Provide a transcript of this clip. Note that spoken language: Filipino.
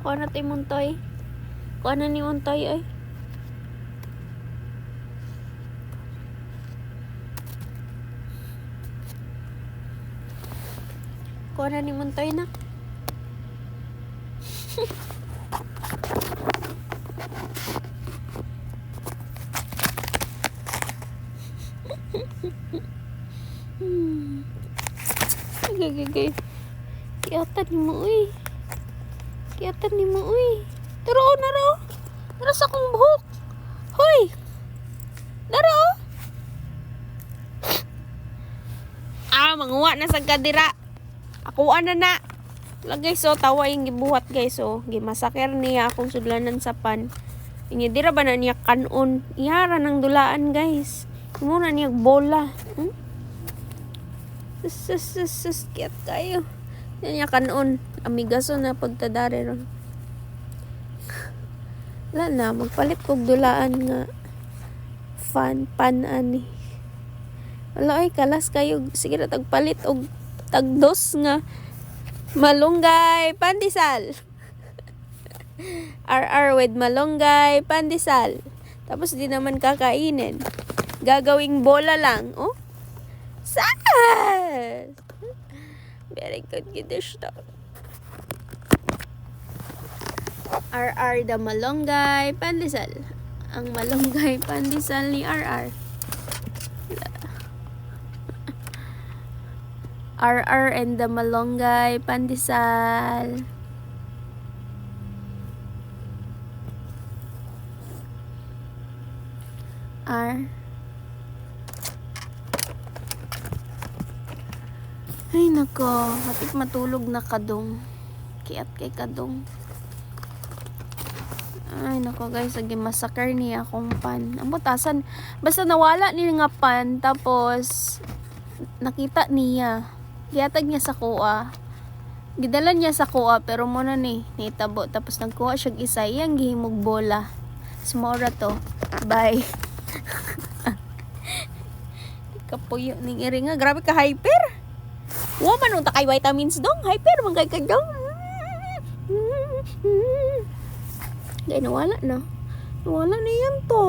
Kuha na tayo Montoy. Kuha na ni Montoy ay. Kuha na ni Montoy na. Gagagay. Kiyatan ni mo uy. Kiyatan ni mo uy. Taro na ro. Taro sa kong buhok. Hoy. Taro. Manguha na sa kadira. Akuan na. Wala guys, so tawa yung gibuhat guys, so gimasaker niya akong sudlanan sa pan. Inya dira ba na niya kanon? Iyara ng dulaan guys. Muna niya bola. Sus, kiyat kayo. Yan niya kanon. Amigaso na pagtadari ron. Wala na, magpalit kog dulaan nga. Pan ani. Wala ay, kalas kayo. Sige na, tagpalit og tagdos nga. Malunggay, pandesal. RR with malunggay, pandesal. Tapos di naman kakainin. Gagawing bola lang. Oh? Sas! Very good dish to. RR the malunggay, pandesal. Ang malunggay, pandesal ni RR. RR and the malunggay, pandesal. R. Ay nako, hapit matulog na kadong. Kiat kay kadong. Ay nako guys, agi massacre niya akong pan. Ang butasan, basta nawala ni nga pan, tapos nakita niya. Gihatag niya sa kuha. Gidala niya sa kuha, pero muna ni nitabo. Tapos nagkuha siya isa, iyang gihimog bola. Smora to. Bye. Kapuyo ning iri nga, grabe ka hyper. Wa man unta kay vitamins dong, hyper man kay kadong. Dahil nawala na. Nawala na yan to.